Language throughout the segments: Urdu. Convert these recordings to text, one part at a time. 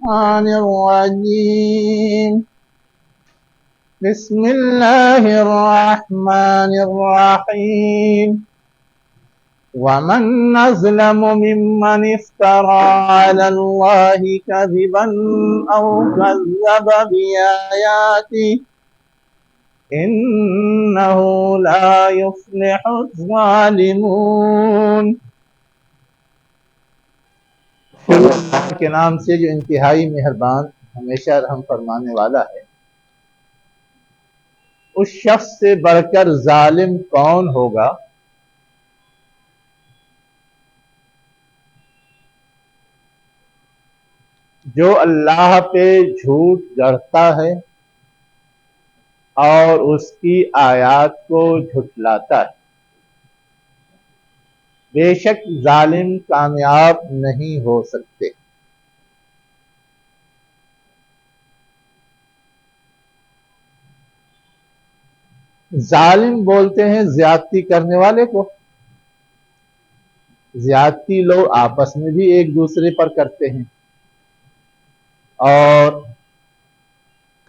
الشيطان الرجيم بسم الله الرحمن الرحيم ومن أظلم ممن افترى على الله كذبا أو كذب بآياته إنه لا يفلح الظالمون۔ اللہ کے نام سے جو انتہائی مہربان ہمیشہ رحم فرمانے والا ہے۔ اس شخص سے بڑھ کر ظالم کون ہوگا جو اللہ پہ جھوٹ گڑھتا ہے اور اس کی آیات کو جھٹلاتا ہے۔ بے شک ظالم کامیاب نہیں ہو سکتے۔ ظالم بولتے ہیں زیادتی کرنے والے کو۔ زیادتی لوگ آپس میں بھی ایک دوسرے پر کرتے ہیں اور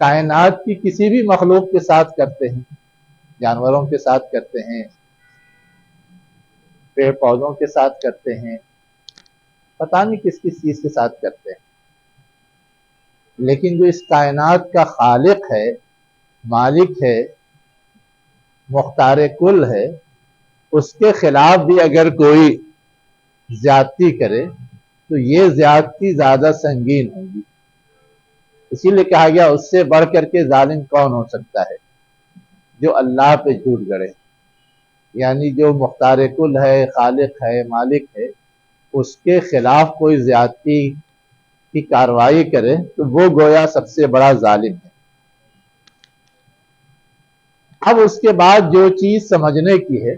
کائنات کی کسی بھی مخلوق کے ساتھ کرتے ہیں، جانوروں کے ساتھ کرتے ہیں، پیڑ پودوں کے ساتھ کرتے ہیں، پتہ نہیں کس کس چیز کے ساتھ کرتے ہیں۔ لیکن جو اس کائنات کا خالق ہے، مالک ہے، مختار کل ہے، اس کے خلاف بھی اگر کوئی زیادتی کرے تو یہ زیادتی زیادہ سنگین ہوگی۔ اسی لیے کہا گیا اس سے بڑھ کر کے ظالم کون ہو سکتا ہے جو اللہ پہ جھوٹ گڑھے، یعنی جو مختار کل ہے، خالق ہے، مالک ہے، اس کے خلاف کوئی زیادتی کی کارروائی کرے تو وہ گویا سب سے بڑا ظالم ہے۔ اب اس کے بعد جو چیز سمجھنے کی ہے،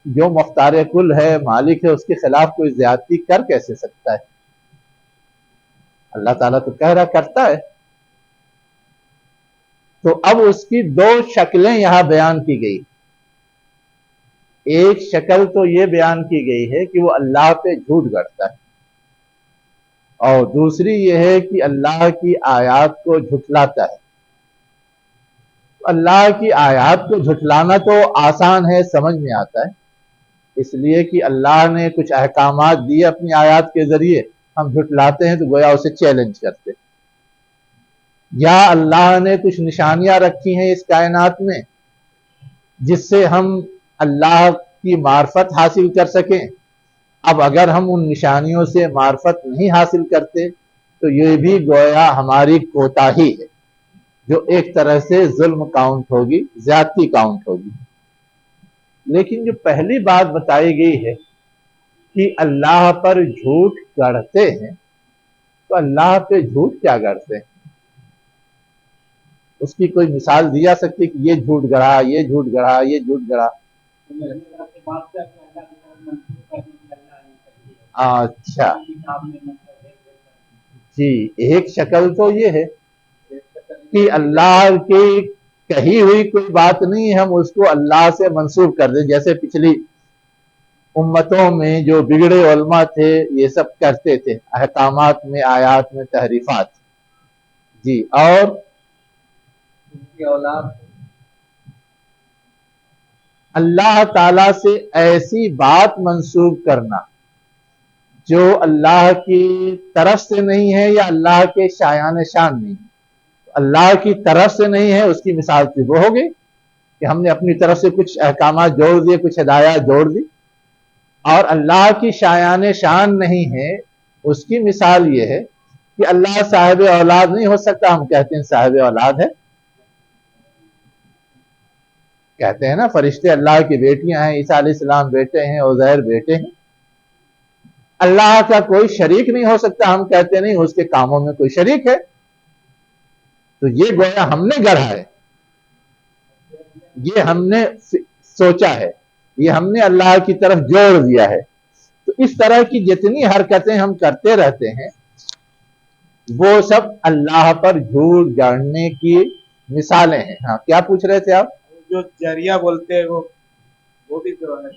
جو مختار کل ہے، مالک ہے، اس کے خلاف کوئی زیادتی کر کیسے سکتا ہے؟ اللہ تعالیٰ تو کہہ رہا کرتا ہے۔ تو اب اس کی دو شکلیں یہاں بیان کی گئی۔ ایک شکل تو یہ بیان کی گئی ہے کہ وہ اللہ پہ جھوٹ گڑھتا ہے، اور دوسری یہ ہے کہ اللہ کی آیات کو جھٹلاتا ہے۔ اللہ کی آیات کو جھٹلانا تو آسان ہے، سمجھ میں آتا ہے، اس لیے کہ اللہ نے کچھ احکامات دیے اپنی آیات کے ذریعے، ہم جھٹلاتے ہیں تو گویا اسے چیلنج کرتے۔ یا اللہ نے کچھ نشانیاں رکھی ہیں اس کائنات میں جس سے ہم اللہ کی معرفت حاصل کر سکیں۔ اب اگر ہم ان نشانیوں سے معرفت نہیں حاصل کرتے تو یہ بھی گویا ہماری کوتاہی ہے، جو ایک طرح سے ظلم کاؤنٹ ہوگی، زیادتی کاؤنٹ ہوگی۔ لیکن جو پہلی بات بتائی گئی ہے کہ اللہ پر جھوٹ گڑھتے ہیں، تو اللہ پہ جھوٹ کیا گڑھتے ہیں؟ اس کی کوئی مثال دی جا سکتی کہ یہ جھوٹ گڑھا، یہ جھوٹ گڑھا، یہ جھوٹ گڑھا؟ اچھا جی، ایک شکل تو یہ ہے کہ اللہ کی کہی ہوئی کوئی بات نہیں ہے، ہم اس کو اللہ سے منسوب کر دیں، جیسے پچھلی امتوں میں جو بگڑے علماء تھے یہ سب کرتے تھے، احکامات میں، آیات میں تحریفات۔ جی، اور اللہ تعالی سے ایسی بات منسوب کرنا جو اللہ کی طرف سے نہیں ہے یا اللہ کے شایان شان نہیں ہے۔ اللہ کی طرف سے نہیں ہے، اس کی مثال تو وہ ہوگی کہ ہم نے اپنی طرف سے کچھ احکامات جوڑ دیے، کچھ ہدایات جوڑ دی۔ اور اللہ کی شایان شان نہیں ہے، اس کی مثال یہ ہے کہ اللہ صاحب اولاد نہیں ہو سکتا، ہم کہتے ہیں صاحب اولاد ہے، کہتے ہیں نا فرشتے اللہ کی بیٹیاں ہیں، عیسیٰ علیہ السلام بیٹے ہیں، عزیر بیٹے ہیں۔ اللہ کا کوئی شریک نہیں ہو سکتا، ہم کہتے نہیں اس کے کاموں میں کوئی شریک ہے۔ تو یہ گویا ہم نے گڑھا ہے، یہ ہم نے سوچا ہے، یہ ہم نے اللہ کی طرف جوڑ دیا ہے۔ تو اس طرح کی جتنی حرکتیں ہم کرتے رہتے ہیں وہ سب اللہ پر جھوٹ گڑھنے کی مثالیں ہیں۔ ہاں، کیا پوچھ رہے تھے آپ؟ جو ذریعہ بولتے ہیں وہ بھی تو ہے،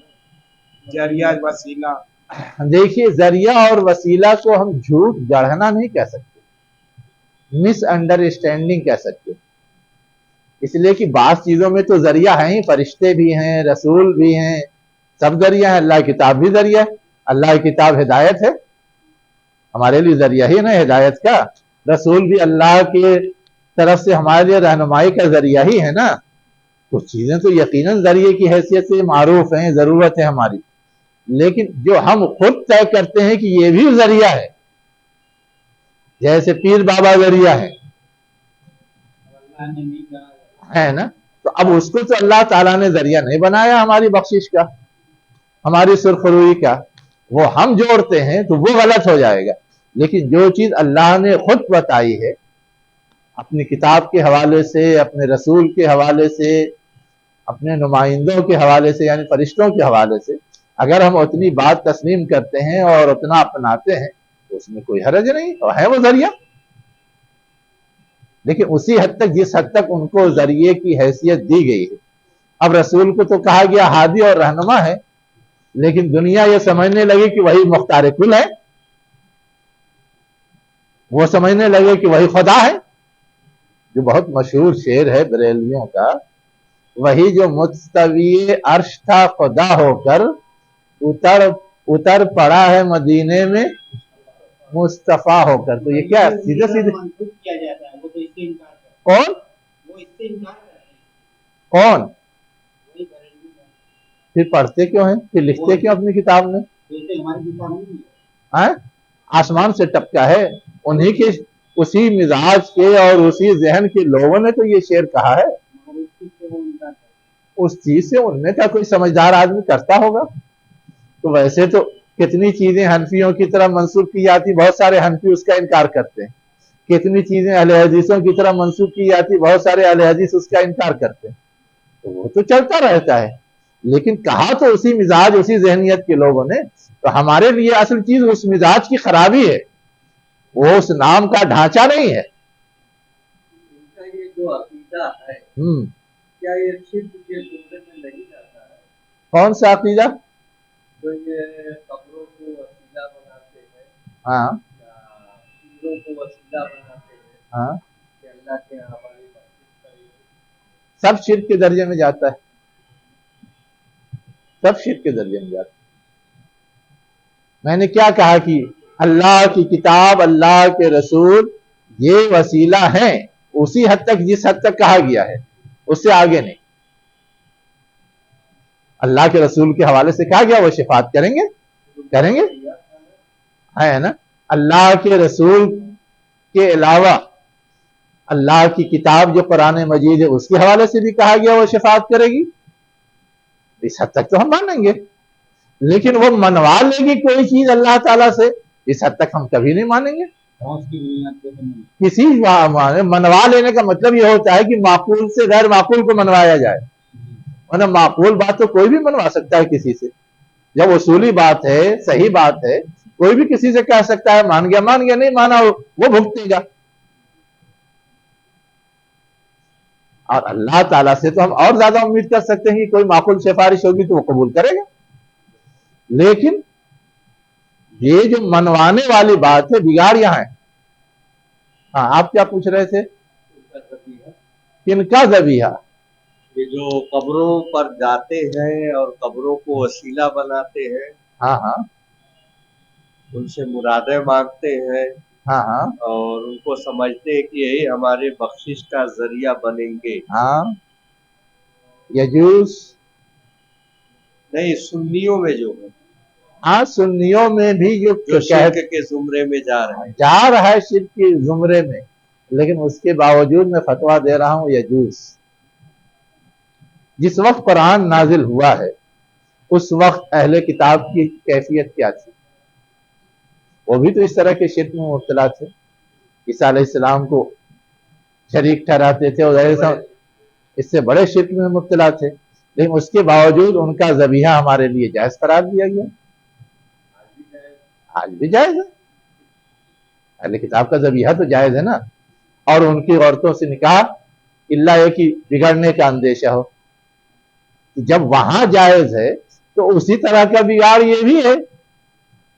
ذریعہ وسیلہ۔ دیکھیے ذریعہ اور وسیلہ کو ہم جھوٹ گڑھنا نہیں کہہ سکتے، مس انڈرسٹینڈنگ کہہ سکتے، اس لیے کہ بعض چیزوں میں تو ذریعہ ہیں ہی، فرشتے بھی ہیں، رسول بھی ہیں، سب ذریعہ ہیں، اللہ کی کتاب بھی ذریعہ ہے، اللہ کی کتاب ہدایت ہے، ہمارے لیے ذریعہ ہی نا ہدایت کا، رسول بھی اللہ کے طرف سے ہمارے لیے رہنمائی کا ذریعہ ہی ہے نا، کچھ چیزیں تو یقیناً ذریعے کی حیثیت سے معروف ہیں، ضرورت ہے ہماری، لیکن جو ہم خود طے کرتے ہیں کہ یہ بھی ذریعہ ہے، جیسے پیر بابا ذریعہ ہے نا، تو اب اس کو تو اللہ تعالیٰ نے ذریعہ نہیں بنایا ہماری بخشش کا، ہماری سرخروئی کا، وہ ہم جوڑتے ہیں تو وہ غلط ہو جائے گا، لیکن جو چیز اللہ نے خود بتائی ہے اپنی کتاب کے حوالے سے، اپنے رسول کے حوالے سے، اپنے نمائندوں کے حوالے سے یعنی فرشتوں کے حوالے سے، اگر ہم اتنی بات تسلیم کرتے ہیں اور اتنا اپناتے ہیں تو اس میں کوئی حرج نہیں، اور ہے وہ ذریعہ، لیکن اسی حد تک جس حد تک ان کو ذریعے کی حیثیت دی گئی ہے۔ اب رسول کو تو کہا گیا ہادی اور رہنما ہے، لیکن دنیا یہ سمجھنے لگی کہ وہی مختار کل ہے، وہ سمجھنے لگے کہ وہی خدا ہے، جو بہت مشہور شعر ہے بریلویوں کا، وہی جو مستوی عرش تھا خدا ہو کر اتر پڑا ہے مدینے میں مصطفیٰ ہو کر، تو یہ کیا سیدھے سیدھے کون پھر پڑھتے کیوں ہیں، پھر لکھتے کیوں اپنی کتاب میں؟ آسمان سے ٹپکا ہے، انہی کے اسی مزاج کے اور اسی ذہن کے لوگوں نے تو یہ شعر کہا ہے، اس چیز سے ان میں کا کوئی سمجھدار آدمی کرتا ہوگا، تو ویسے تو کتنی چیزیں حنفیوں کی طرح منسوب کی جاتی، بہت سارے حنفی اس کا انکار کرتے ہیں، کتنی چیزیں اہل حدیثوں کی طرح منسوب کی جاتی، بہت سارے اہل حدیث اس کا انکار کرتے ہیں، تو وہ تو چلتا رہتا ہے، لیکن کہا تو اسی مزاج اسی ذہنیت کے لوگوں نے، تو ہمارے لیے اصل چیز اس مزاج کی خرابی ہے، وہ اس نام کا ڈھانچہ نہیں ہے۔ یہ جو عقیدہ ہے کیا یہ شرک کے زمرے میں نہیں جاتا ہے؟ کون سا عقیدہ؟ تو یہ قبروں کو وسیلہ بناتے ہیں، ہاں پیروں کو وسیلہ بناتے ہیں، ہاں، کہ اللہ کے ہماری بخشش کرے، سب شرک کے درجے میں جاتا ہے، سب شرک کے درجے میں جاتا ہے۔ میں نے کیا کہا کہ اللہ کی کتاب، اللہ کے رسول یہ وسیلہ ہیں اسی حد تک جس حد تک کہا گیا ہے، اس سے آگے نہیں۔ اللہ کے رسول کے حوالے سے کہا گیا وہ شفاعت کریں گے، کریں گے، ہے نا، اللہ کے رسول کے علاوہ اللہ کی کتاب جو قرآن مجید ہے اس کے حوالے سے بھی کہا گیا وہ شفاعت کرے گی، اس حد تک تو ہم مانیں گے، لیکن وہ منوا لے گی کوئی چیز اللہ تعالیٰ سے، اس حد تک ہم کبھی نہیں مانیں گے۔ کسی منوا لینے کا مطلب یہ ہوتا ہے کہ معقول سے غیر معقول کو منوایا جائے، ورنہ معقول بات تو کوئی بھی منوا سکتا ہے کسی سے، جب اصولی بات ہے، صحیح بات ہے، کوئی بھی کسی سے کہہ سکتا ہے مان گیا مان گیا، نہیں مانا وہ بھگتے گا، اور اللہ تعالیٰ سے تو ہم اور زیادہ امید کر سکتے ہیں کہ کوئی معقول سفارش ہوگی تو وہ قبول کرے گا، لیکن یہ جو منوانے والی بات ہے بگاڑ یہاں ہے۔ ہاں آپ کیا پوچھ رہے تھے؟ کن کا ذبیحہ؟ یہ جو قبروں پر جاتے ہیں اور قبروں کو وسیلہ بناتے ہیں، ہاں ہاں ان سے مرادیں مانگتے ہیں، ہاں ہاں اور ان کو سمجھتے ہیں کہ یہی ہمارے بخشش کا ذریعہ بنیں گے۔ ہاں یجوز نہیں، سنیوں میں جو ہے، ہاں سنیوں میں بھی جو شرک کے زمرے میں جا رہے ہیں، جا رہا ہے شرک کے زمرے میں، لیکن اس کے باوجود میں فتویٰ دے رہا ہوں یجوز۔ جس وقت قرآن نازل ہوا ہے اس وقت اہل کتاب کی کیفیت کیا تھی؟ وہ بھی تو اس طرح کے شرک میں مبتلا تھے، عیسیٰ علیہ السلام کو شریک ٹھہراتے تھے اور اس سے بڑے شرک میں مبتلا تھے، لیکن اس کے باوجود ان کا ذبیحہ ہمارے لیے جائز قرار دیا گیا، آج بھی جائز ہے، اہل کتاب کا ذبیحہ تو جائز ہے نا، اور ان کی عورتوں سے نکاح الا یہ کہ بگڑنے کا اندیشہ ہو، جب وہاں جائز ہے تو اسی طرح کا بگاڑ یہ بھی ہے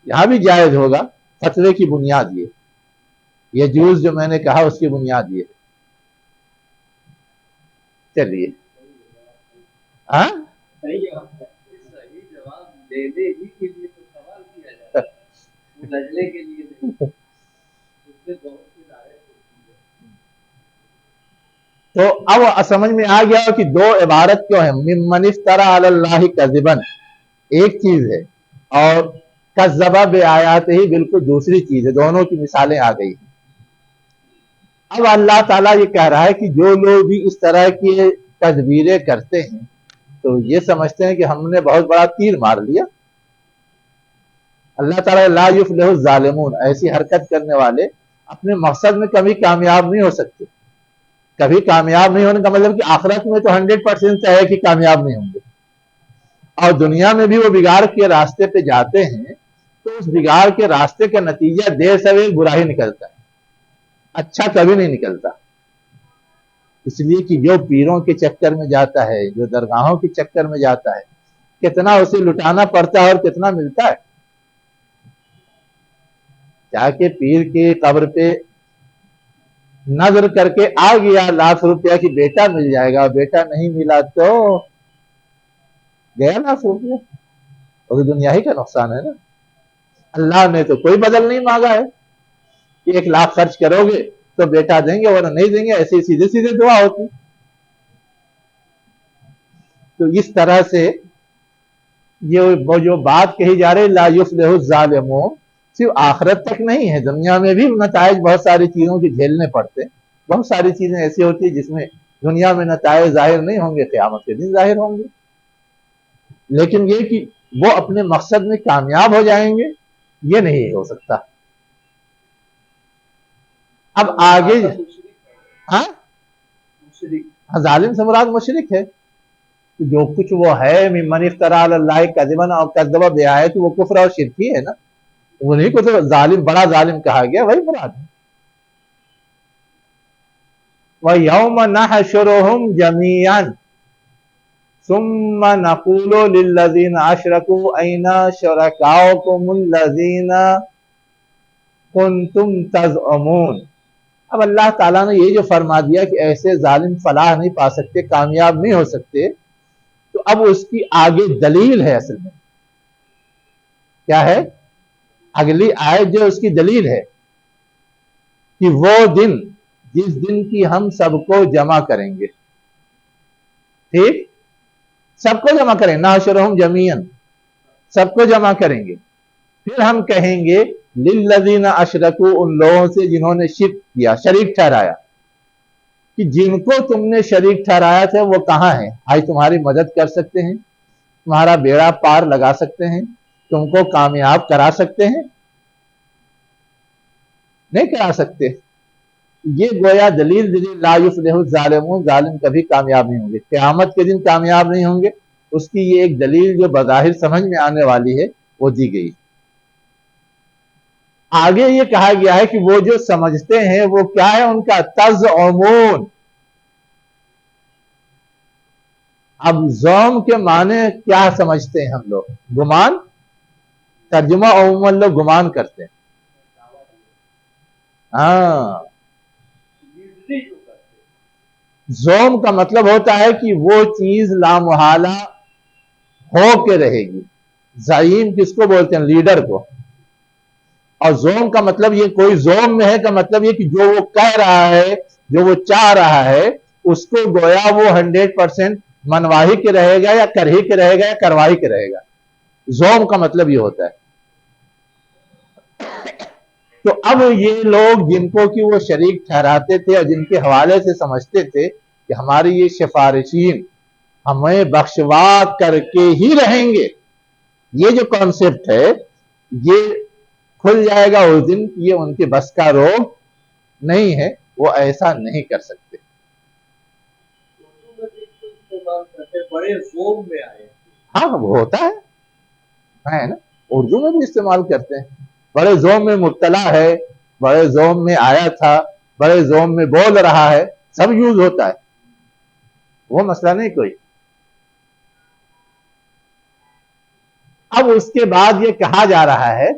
یہاں بھی جائز ہوگا. فتوے کی بنیاد یہ جوز جو میں نے کہا اس کی بنیاد یہ. چلیے ہاں صحیح جواب دینے ہی کے لیے تو سوال کیا جاتا ہے، نجلے کے لیے نہیں. اس سے بہت سی رائے ہوتی ہے. تو اب سمجھ میں آ گیا کہ دو عبارت کیوں ہے. ممن افترى علی اللہ کذبا ایک چیز ہے اور کذب بآیاتہ ہی بالکل دوسری چیز ہے. دونوں کی مثالیں آ گئی. اب اللہ تعالیٰ یہ کہہ رہا ہے کہ جو لوگ بھی اس طرح کی تدبیریں کرتے ہیں تو یہ سمجھتے ہیں کہ ہم نے بہت بڑا تیر مار لیا. اللہ تعالیٰ لا یفلح الظالمون، ایسی حرکت کرنے والے اپنے مقصد میں کبھی کامیاب نہیں ہو سکتے. کبھی کامیاب نہیں ہونے کا مطلب کہ آخرت میں تو 100% ہے کہ کامیاب نہیں ہوں گے، اور دنیا میں بھی وہ بگاڑ کے راستے پہ جاتے ہیں تو اس بگاڑ کے راستے کا نتیجہ دیر سویر برا ہی نکلتا ہے، اچھا کبھی نہیں نکلتا. اس لیے کہ جو پیروں کے چکر میں جاتا ہے، جو درگاہوں کے چکر میں جاتا ہے، کتنا اسے لٹانا پڑتا ہے اور کتنا ملتا ہے. جا کے پیر کی قبر پہ نظر کر کے آ گیا ₹1,00,000 کی بیٹا مل جائے گا، بیٹا نہیں ملا تو گیا ₹1,00,000. اور دنیا ہی کا نقصان ہے نا. اللہ نے تو کوئی بدل نہیں مانگا ہے کہ 1,00,000 خرچ کرو گے تو بیٹا دیں گے ورنہ نہیں دیں گے. ایسی سیدھے سیدھے دعا ہوتی. تو اس طرح سے یہ جو بات کہی جا رہی لا یفلح الظالمون صرف آخرت تک نہیں ہے، دنیا میں بھی نتائج بہت ساری چیزوں کے جھیلنے پڑتے. بہت ساری چیزیں ایسی ہوتی ہیں جس میں دنیا میں نتائج ظاہر نہیں ہوں گے، قیامت کے دن ظاہر ہوں گے. لیکن یہ کہ وہ اپنے مقصد میں کامیاب ہو جائیں گے یہ نہیں ہو سکتا. اب آگے ہاں ظالم سے مراد مشرک ہے. جو کچھ وہ ہے ممن افترى علی اللہ کذبا اور کذب بآیاتہ وہ کفر اور شرک ہی ہے نا. انہیں کو تو ظالم بڑا ظالم کہا گیا، وہی مراد ہے. وَيَوْمَ نَحْشُرُهُمْ جَمِيعًا ثُمَّ نَقُولُ لِلَّذِينَ أَشْرَكُوا أَيْنَ شُرَكَاؤُكُمُ الَّذِينَ كُنْتُمْ تَزْعُمُونَ. اب اللہ تعالیٰ نے یہ جو فرما دیا کہ ایسے ظالم فلاح نہیں پا سکتے، کامیاب نہیں ہو سکتے، تو اب اس کی آگے دلیل ہے. اصل میں کیا ہے؟ اگلی آیت جو اس کی دلیل ہے کہ وہ دن جس دن کی ہم سب کو جمع کریں گے. ٹھیک، سب کو جمع کریں، نحشرہم جمیعا، سب کو جمع کریں گے. پھر ہم کہیں گے للذین اشرکوا، ان لوگوں سے جنہوں نے شرک کیا، شریک ٹھہرایا، کہ جن کو تم نے شریک ٹھہرایا تھا وہ کہاں ہیں؟ آج تمہاری مدد کر سکتے ہیں، تمہارا بیڑا پار لگا سکتے ہیں، تم کو کامیاب کرا سکتے ہیں؟ نہیں کرا سکتے. یہ گویا دلیل لا یفلح الظالمون، ظالم کبھی کامیاب نہیں ہوں گے، قیامت کے دن کامیاب نہیں ہوں گے. اس کی یہ ایک دلیل جو بظاہر سمجھ میں آنے والی ہے وہ دی گئی. آگے یہ کہا گیا ہے کہ وہ جو سمجھتے ہیں وہ کیا ہے ان کا تزعمون. اب زوم کے معنی کیا سمجھتے ہیں ہم لوگ؟ گمان. ترجمہ عموماً لوگ گمان کرتے ہیں. ہاں، زوم کا مطلب ہوتا ہے کہ وہ چیز لامحالہ ہو کے رہے گی. زعیم کس کو بولتے ہیں؟ لیڈر کو. اور زوم کا مطلب یہ کوئی زوم میں ہے کا مطلب یہ کہ جو وہ کہہ رہا ہے، جو وہ چاہ رہا ہے، اس کو گویا وہ 100% منوا ہی کے رہے گا یا کر ہی کے رہے گا یا کروا ہی کے رہے گا. زوم کا مطلب یہ ہوتا ہے. تو اب یہ لوگ جن کو کہ وہ شریک ٹھہراتے تھے اور جن کے حوالے سے سمجھتے تھے کہ ہماری یہ سفارشین ہمیں بخشوا کر کے ہی رہیں گے، یہ جو کانسیپٹ ہے یہ کھل جائے گا اس دن. یہ ان کے بس کا روگ نہیں ہے، وہ ایسا نہیں کر سکتے. بڑے زوم میں آئے. ہاں وہ ہوتا ہے نا، اردو میں بھی استعمال کرتے ہیں. بڑے زوم میں مبتلا ہے، بڑے زوم میں آیا تھا، بڑے زوم میں بول رہا ہے، سب یوز ہوتا ہے، وہ مسئلہ نہیں کوئی. اب اس کے بعد یہ کہا جا رہا ہے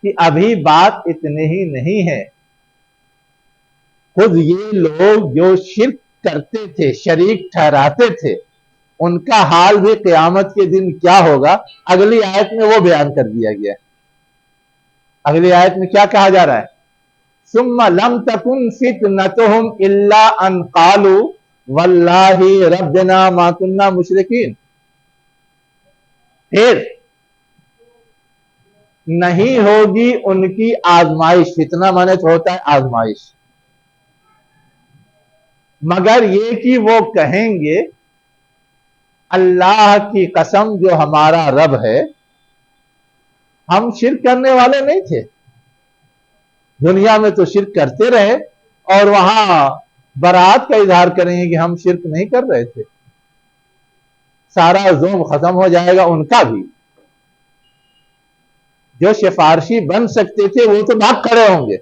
کہ ابھی بات اتنے ہی نہیں ہے، خود یہ لوگ جو شرک کرتے تھے، شریک ٹھہراتے تھے، ان کا حال بھی قیامت کے دن کیا ہوگا اگلی آیت میں وہ بیان کر دیا گیا ہے۔ اگلی آیت میں کیا کہا جا رہا ہے؟ ثم لم تکن فتنتهم الا ان قالوا واللہ ربنا ما كنا مشرکین، پھر نہیں ہوگی ان کی آزمائش، فتنہ مانے تو ہوتا ہے آزمائش، مگر یہ کہ وہ کہیں گے اللہ کی قسم جو ہمارا رب ہے، ہم شرک کرنے والے نہیں تھے، دنیا میں تو شرک کرتے رہے اور وہاں برات کا اظہار کریں گے کہ ہم شرک نہیں کر رہے تھے، سارا زوم ختم ہو جائے گا ان کا بھی۔ جو سفارشی بن سکتے تھے وہ تو بھاگ کھڑے ہوں گے،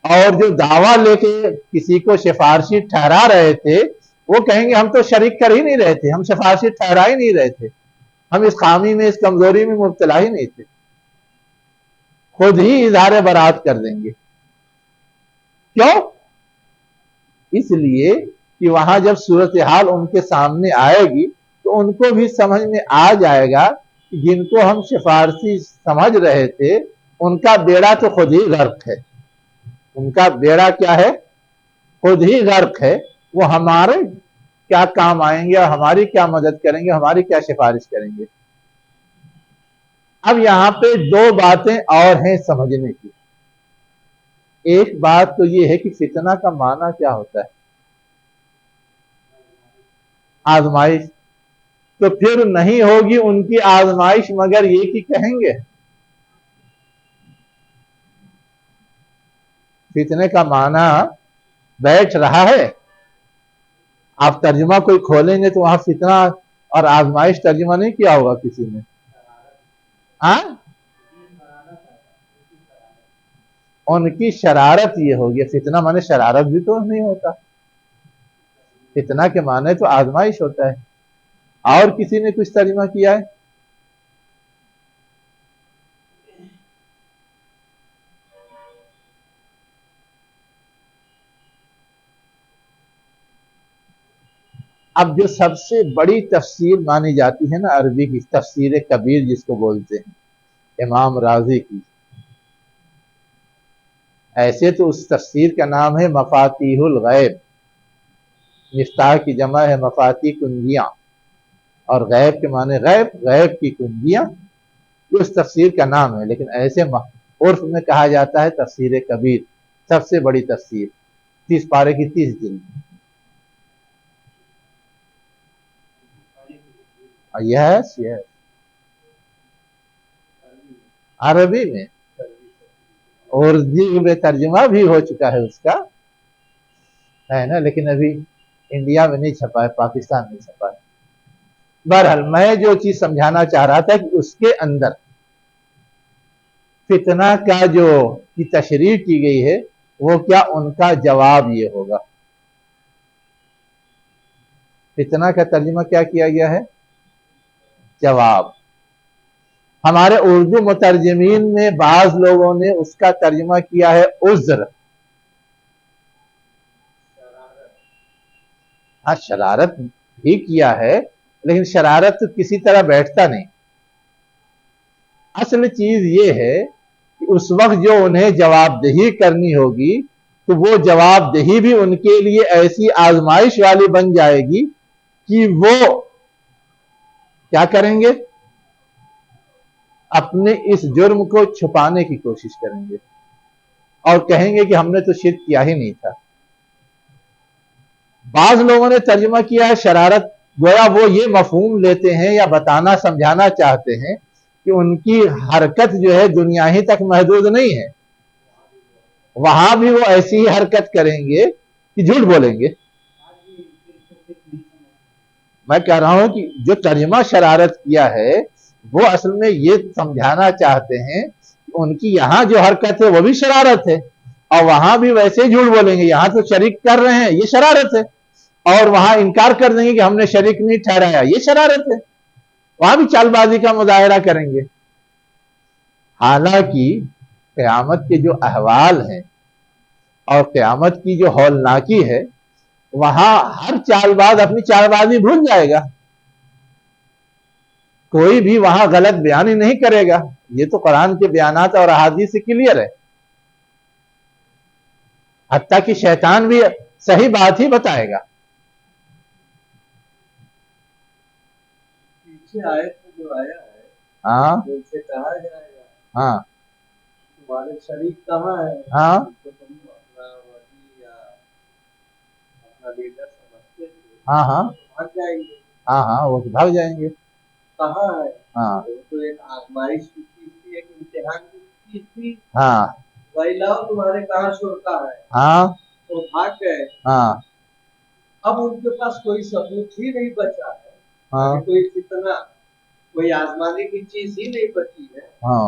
اور جو دعویٰ لے کے کسی کو سفارشی ٹھہرا رہے تھے وہ کہیں گے ہم تو شریک کر ہی نہیں رہے تھے، ہم سفارشی ٹھہرا ہی نہیں رہے تھے، ہم اس خامی میں، اس کمزوری میں مبتلا ہی نہیں تھے، خود ہی اظہار برات کر دیں گے۔ کیوں؟ اس لیے کہ وہاں جب صورتحال ان کے سامنے آئے گی تو ان کو بھی سمجھ میں آ جائے گا کہ جن کو ہم سفارشی سمجھ رہے تھے ان کا بیڑا تو خود ہی غرق ہے، ان کا بیڑا کیا ہے؟ خود ہی غرق ہے، وہ ہمارے کیا کام آئیں گے اور ہماری کیا مدد کریں گے، ہماری کیا سفارش کریں گے۔ اب یہاں پہ دو باتیں اور ہیں سمجھنے کی۔ ایک بات تو یہ ہے کہ فتنہ کا معنی کیا ہوتا ہے؟ آزمائش، تو پھر نہیں ہوگی ان کی آزمائش مگر یہ کہ کہیں گے، فتنے کا معنی بیٹھ رہا ہے، آپ ترجمہ کوئی کھولیں گے تو وہاں فتنہ اور آزمائش ترجمہ نہیں کیا ہوگا کسی نے، ہاں؟ ان کی شرارت یہ ہوگی، فتنہ مانے شرارت بھی تو نہیں ہوتا، فتنہ کے معنی تو آزمائش ہوتا ہے۔ اور کسی نے کچھ ترجمہ کیا ہے؟ اب جو سب سے بڑی تفسیر مانی جاتی ہے نا عربی کی، تفسیر کبیر جس کو بولتے ہیں امام رازی کی، ایسے تو اس تفسیر کا نام ہے مفاتیح الغیب، مفتاح کی جمع ہے مفاتیح، کنجیاں، اور غیب کے معنی غیب، غیب کی کنجیاں، یہ اس تفسیر کا نام ہے، لیکن ایسے عرف میں کہا جاتا ہے تفسیر کبیر، سب سے بڑی تفسیر، 30 پارے کی 30 جلد۔ یس یس، عربی میں، اردو میں ترجمہ بھی ہو چکا ہے اس کا، ہے نا، لیکن ابھی انڈیا میں نہیں چھپا ہے، پاکستان میں چھپا ہے۔ بہرحال میں جو چیز سمجھانا چاہ رہا تھا کہ اس کے اندر فتنہ کا جو کی تشریح کی گئی ہے وہ کیا، ان کا جواب یہ ہوگا۔ فتنہ کا ترجمہ کیا کیا گیا ہے؟ جواب۔ ہمارے اردو مترجمین میں بعض لوگوں نے اس کا ترجمہ کیا ہے عذر۔ ہاں شرارت بھی کیا ہے، لیکن شرارت تو کسی طرح بیٹھتا نہیں۔ اصل چیز یہ ہے کہ اس وقت جو انہیں جواب دہی کرنی ہوگی تو وہ جواب دہی بھی ان کے لیے ایسی آزمائش والی بن جائے گی کہ وہ کیا کریں گے؟ اپنے اس جرم کو چھپانے کی کوشش کریں گے اور کہیں گے کہ ہم نے تو شرک کیا ہی نہیں تھا۔ بعض لوگوں نے ترجمہ کیا ہے شرارت، گویا وہ یہ مفہوم لیتے ہیں یا بتانا سمجھانا چاہتے ہیں کہ ان کی حرکت جو ہے دنیا ہی تک محدود نہیں ہے، وہاں بھی وہ ایسی ہی حرکت کریں گے کہ جھوٹ بولیں گے۔ میں کہہ رہا ہوں کہ جو ترجمہ شرارت کیا ہے وہ اصل میں یہ سمجھانا چاہتے ہیں کہ ان کی یہاں جو حرکت ہے وہ بھی شرارت ہے، اور وہاں بھی ویسے ہی جھوٹ بولیں گے، یہاں تو شریک کر رہے ہیں یہ شرارت ہے، اور وہاں انکار کر دیں گے کہ ہم نے شریک نہیں ٹھہرایا یہ شرارت ہے، وہاں بھی چال بازی کا مظاہرہ کریں گے۔ حالانکہ قیامت کے جو احوال ہیں اور قیامت کی جو ہولناکی ہے، وہاں ہر چال باز اپنی چال بازی بھول جائے گا، کوئی بھی وہاں غلط بیانی نہیں کرے گا. یہ تو قرآن کے بیانات اور احادیث سے کلیئر ہے. حتیٰ کہ شیطان بھی صحیح بات ہی بتائے گا. پیچھے آیت میں جو آیا ہے ہاں ان سے کہا جائے گا ہاں تمہارے شریک کہاں ہے، ہاں جن کو تم اپنا ولی یا اپنا لیڈر سمجھتے تھے، ہاں ہاں بھاگ جائیں گے. ہاں ہاں وہ تو بھاگ جائیں گے. کہاں ہے؟ ہاں وہ تو ایک آزمائش کی چیز تھی، ایک امتحان کی چیز تھی. ہاں بھائی لاؤ تمہارے کہاں شرکا ہے، ہاں وہ بھاگ گئے. ہاں اب ان کے پاس کوئی ثبوت ہی نہیں بچا ہے، ہاں کوئی فتنہ، کوئی آزمانے کی چیز ہی نہیں بچی ہے ہاں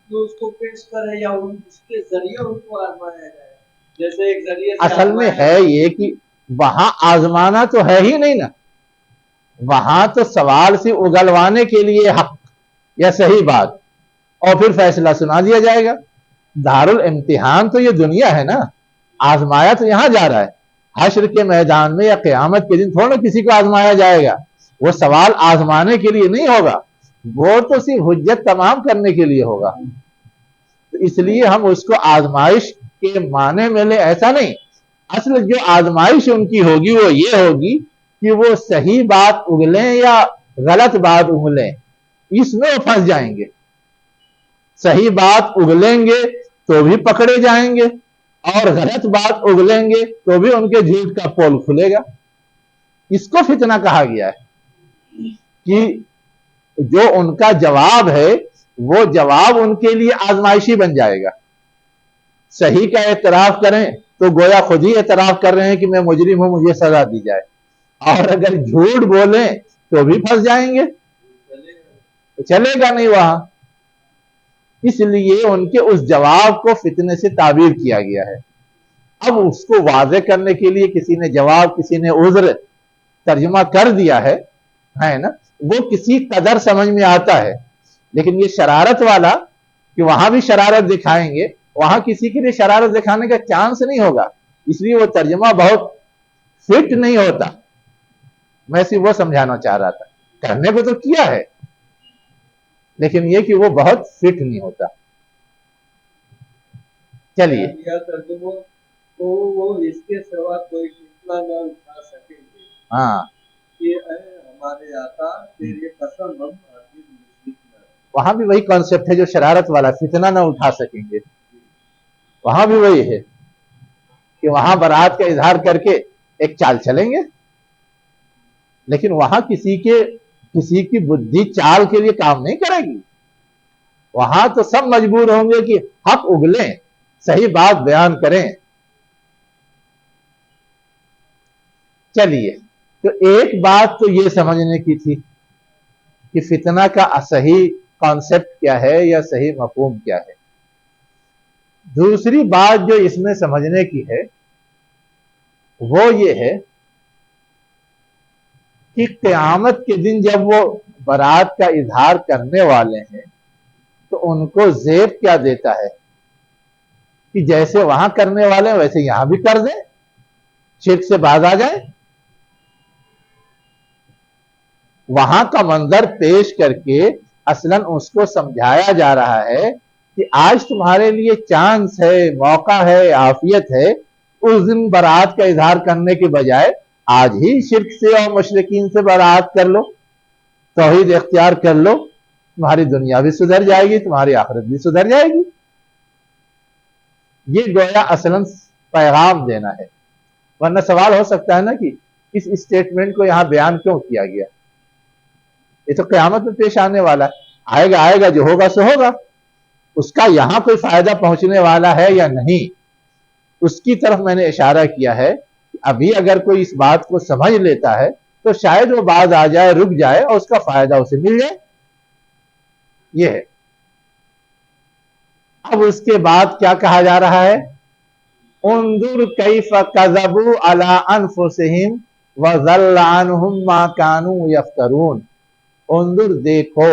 تو اس کو پیش کرے یا اس کے ذریعے ان کو آزمایا جائے. جیسے ایک ذریعے سے اصل میں آزمایا ہے یہ کہ وہاں آزمانا تو ہے ہی نہیں نا، وہاں تو سوال سے اگلوانے کے لیے حق یا صحیح بات اور پھر فیصلہ سنا دیا جائے گا. دارالامتحان تو یہ دنیا ہے نا، آزمایا تو یہاں جا رہا ہے. حشر کے میدان میں یا قیامت کے دن تھوڑا کسی کو آزمایا جائے گا. وہ سوال آزمانے کے لیے نہیں ہوگا، وہ تو صرف حجت تمام کرنے کے لیے ہوگا. تو اس لیے ہم اس کو آزمائش کے معنی میں لے، ایسا نہیں. اصل جو آزمائش ان کی ہوگی وہ یہ ہوگی کہ وہ صحیح بات اگلیں یا غلط بات اگلیں، اس میں وہ پھنس جائیں گے. صحیح بات اگلیں گے تو بھی پکڑے جائیں گے اور غلط بات اگلیں گے تو بھی ان کے جھوٹ کا پول کھلے گا. اس کو فتنہ کہا گیا ہے کہ جو ان کا جواب ہے وہ جواب ان کے لیے آزمائشی بن جائے گا. صحیح کا اعتراف کریں تو گویا خود ہی اعتراف کر رہے ہیں کہ میں مجرم ہوں، مجھے سزا دی جائے. اور اگر جھوٹ بولیں تو بھی پھنس جائیں گے، تو چلے گا نہیں وہاں. اس لیے ان کے اس جواب کو فتنے سے تعبیر کیا گیا ہے. اب اس کو واضح کرنے کے لیے کسی نے جواب، کسی نے عذر ترجمہ کر دیا ہے نا، وہ کسی قدر سمجھ میں آتا ہے. لیکن یہ شرارت والا کہ وہاں بھی شرارت دکھائیں گے، وہاں کسی کے لیے شرارت دکھانے کا چانس نہیں ہوگا. اس لیے وہ ترجمہ بہت فٹ نہیں ہوتا. میں صرف وہ سمجھانا چاہ رہا تھا، کرنے کو تو کیا ہے لیکن یہ کہ وہ بہت فٹ نہیں ہوتا. چلیے ترجمہ تو وہ اس کے سوا کوئی فتنہ نہ اٹھا سکیں گے. ہاں کہ اے ہمارے آقا تیرے قسم ہم ہرگز مشرک نہ ہیں. وہاں بھی وہی کانسیپٹ ہے جو شرارت والا، فتنہ نہ اٹھا سکیں گے. وہاں بھی وہی ہے کہ وہاں برات کا اظہار کر کے ایک چال چلیں گے، لیکن وہاں کسی کی بدھی چال کے لیے کام نہیں کرے گی. وہاں تو سب مجبور ہوں گے کہ حق اگلیں، صحیح بات بیان کریں. چلیے، تو ایک بات تو یہ سمجھنے کی تھی کہ فتنہ کا صحیح کانسیپٹ کیا ہے یا صحیح مفہوم کیا ہے. دوسری بات جو اس میں سمجھنے کی ہے وہ یہ ہے کہ قیامت کے دن جب وہ برات کا اظہار کرنے والے ہیں تو ان کو زیب کیا دیتا ہے کہ جیسے وہاں کرنے والے ہیں ویسے یہاں بھی کر دیں، شرک سے باز آ جائیں. وہاں کا منظر پیش کر کے اصلاً اس کو سمجھایا جا رہا ہے کہ آج تمہارے لیے چانس ہے، موقع ہے، عافیت ہے. اس دن برات کا اظہار کرنے کے بجائے آج ہی شرک سے اور مشرکین سے برات کر لو، توحید اختیار کر لو. تمہاری دنیا بھی سدھر جائے گی، تمہاری آخرت بھی سدھر جائے گی. یہ گویا اصلاً پیغام دینا ہے. ورنہ سوال ہو سکتا ہے نا کہ اس اسٹیٹمنٹ کو یہاں بیان کیوں کیا گیا؟ یہ تو قیامت میں پیش آنے والا ہے، آئے گا جو ہوگا سو ہوگا. اس کا یہاں کوئی فائدہ پہنچنے والا ہے یا نہیں، اس کی طرف میں نے اشارہ کیا ہے. ابھی اگر کوئی اس بات کو سمجھ لیتا ہے تو شاید وہ بعد آ جائے، رک جائے اور اس کا فائدہ اسے مل جائے. یہ ہے. اب اس کے بعد کیا کہا جا رہا ہے؟ انظر کیف کذبوا علی انفسہم وضل عنہم ما کانوا یفترون. انظر دیکھو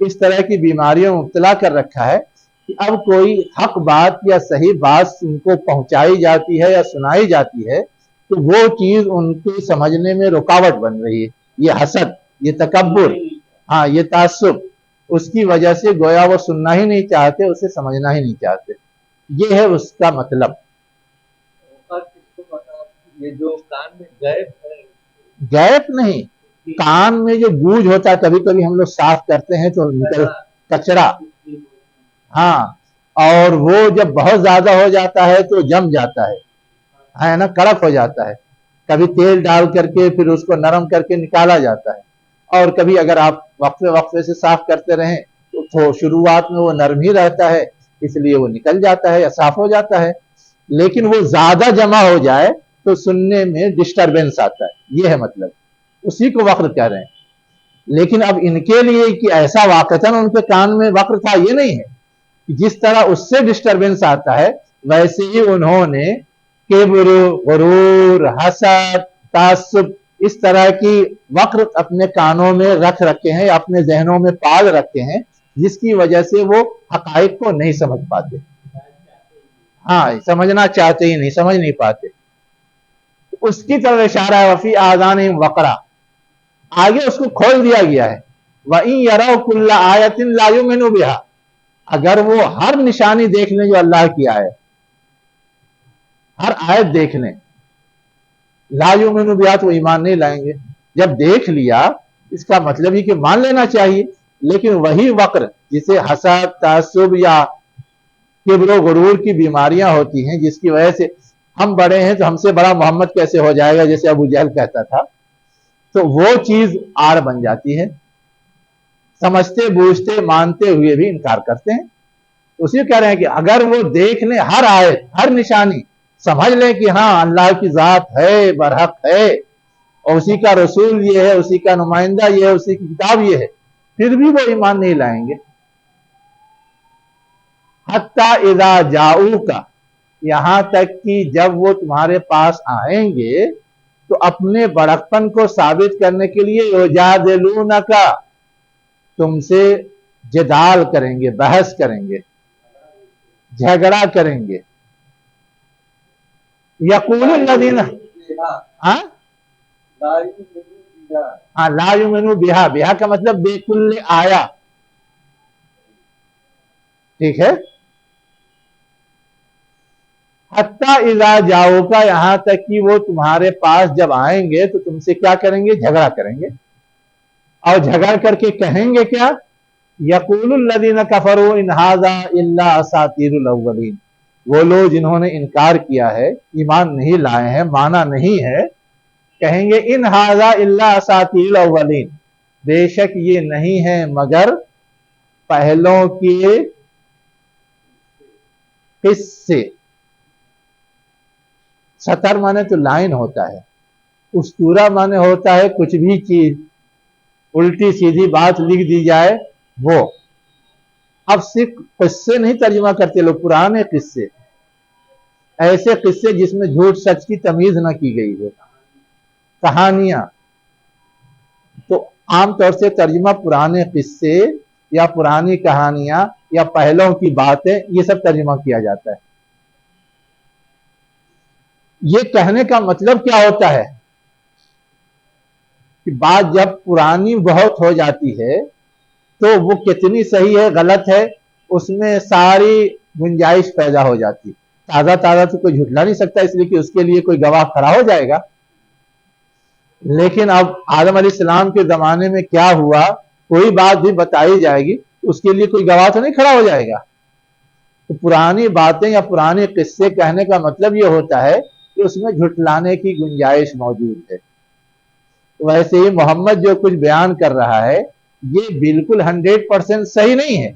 اس طرح کی بیماریوں میں مبتلا کر رکھا ہے کہ اب کوئی حق بات یا صحیح بات ان کو پہنچائی جاتی ہے یا سنائی جاتی ہے تو وہ چیز ان کے سمجھنے میں رکاوٹ بن رہی ہے. یہ حسد، یہ تکبر، ہاں یہ تعصب، اس کی وجہ سے گویا وہ سننا ہی نہیں چاہتے، اسے سمجھنا ہی نہیں چاہتے. یہ ہے اس کا مطلب. یہ جو کان میں غیب ہے، غیب نہیں، کان میں جو گوج ہوتا ہے کبھی کبھی ہم لوگ صاف کرتے ہیں تو نکل کچرا، ہاں، اور وہ جب بہت زیادہ ہو جاتا ہے تو جم جاتا ہے نا، کڑک ہو جاتا ہے. کبھی تیل ڈال کر کے پھر اس کو نرم کر کے نکالا جاتا ہے، اور کبھی اگر آپ وقفے وقفے سے صاف کرتے رہیں تو شروعات میں وہ نرم ہی رہتا ہے، اس لیے وہ نکل جاتا ہے یا صاف ہو جاتا ہے. لیکن وہ زیادہ جمع ہو جائے تو سننے میں ڈسٹربنس آتا ہے، یہ ہے مطلب، اسی کو وقر کہہ رہے ہیں. لیکن اب ان کے لیے کہ ایسا واقعتاً ان کے کان میں وقر تھا، یہ نہیں ہے. جس طرح اس سے ڈسٹربنس آتا ہے ویسے ہی انہوں نے کبر، غرور، حسد، تعصب، اس طرح کی وقر اپنے کانوں میں رکھ رکھے ہیں، اپنے ذہنوں میں پال رکھے ہیں، جس کی وجہ سے وہ حقائق کو نہیں سمجھ پاتے. ہاں، سمجھنا چاہتے ہی نہیں، سمجھ نہیں پاتے. اس کی طرف اشارہ ہے وفی آذانہم وقرا، آگے اس کو کھول دیا گیا ہے. وَإِن يَرَوْا كُلَّ آیَةٍ لَا يُؤْمِنُوا بِهَا، اگر وہ ہر نشانی دیکھ لیں جو اللہ کی آیت، ہر آیت دیکھ لیں، لا یؤمنوا بہا، تو ایمان نہیں لائیں گے. جب دیکھ لیا اس کا مطلب ہی کہ مان لینا چاہیے. لیکن وہی وقر جسے حسد، تعصب یا کبر و غرور کی بیماریاں ہوتی ہیں، جس کی وجہ سے ہم بڑے ہیں تو ہم سے بڑا محمد کیسے ہو جائے گا، جیسے ابو جہل کہتا تھا، تو وہ چیز آڑ بن جاتی ہے. سمجھتے بوجھتے مانتے ہوئے بھی انکار کرتے ہیں. اسی کہہ رہے ہیں کہ اگر وہ دیکھ لیں ہر آیت، ہر نشانی، سمجھ لیں کہ ہاں اللہ کی ذات ہے، برحق ہے، اور اسی کا رسول یہ ہے، اسی کا نمائندہ یہ ہے، اسی کی کتاب یہ ہے، پھر بھی وہ ایمان نہیں لائیں گے. حتی اذا جاؤک، یہاں تک کہ جب وہ تمہارے پاس آئیں گے تو اپنے بڑکپن کو ثابت کرنے کے لیے یجادلونک، تم سے جدال کریں گے، بحث کریں گے، جھگڑا کریں گے. یقول الذین، ہاں لا یؤمنوا بہا، بہا کا مطلب بے کل آیا، ٹھیک ہے. حتی اذا جاؤکا، یہاں تک کہ وہ تمہارے پاس جب آئیں گے تو تم سے کیا کریں گے؟ جھگڑا کریں گے. اور جھگڑ کر کے کہیں گے کیا؟ یقول الذین کفروا ان ھذا الا اساطیر الاولین، وہ لوگ جنہوں نے انکار کیا ہے، ایمان نہیں لائے ہیں، مانا نہیں ہے، کہیں گے ان ھذا الا اساطیر الاولین، بے شک یہ نہیں ہے مگر پہلوں کے قصے. سطر مانے تو لائن ہوتا ہے، اسطورہ مانے ہوتا ہے کچھ بھی چیز الٹی سیدھی بات لکھ دی جائے وہ. اب صرف قصے نہیں ترجمہ کرتے لوگ، پرانے قصے، ایسے قصے جس میں جھوٹ سچ کی تمیز نہ کی گئی ہو، کہانیاں. تو عام طور سے ترجمہ پرانے قصے یا پرانی کہانیاں یا پہلوں کی باتیں، یہ سب ترجمہ کیا جاتا ہے. یہ کہنے کا مطلب کیا ہوتا ہے کہ بات جب پرانی بہت ہو جاتی ہے تو وہ کتنی صحیح ہے غلط ہے اس میں ساری گنجائش پیدا ہو جاتی. تازہ تازہ تو کوئی جھٹلا نہیں سکتا، اس لیے کہ اس کے لیے کوئی گواہ کھڑا ہو جائے گا. لیکن اب آدم علیہ السلام کے زمانے میں کیا ہوا، کوئی بات بھی بتائی جائے گی اس کے لیے کوئی گواہ تو نہیں کھڑا ہو جائے گا. تو پرانی باتیں یا پرانے قصے کہنے کا مطلب یہ ہوتا ہے کہ اس میں جھٹلانے کی گنجائش موجود ہے. ویسے ہی محمد جو کچھ بیان کر رہا ہے یہ بالکل 100% صحیح نہیں ہے،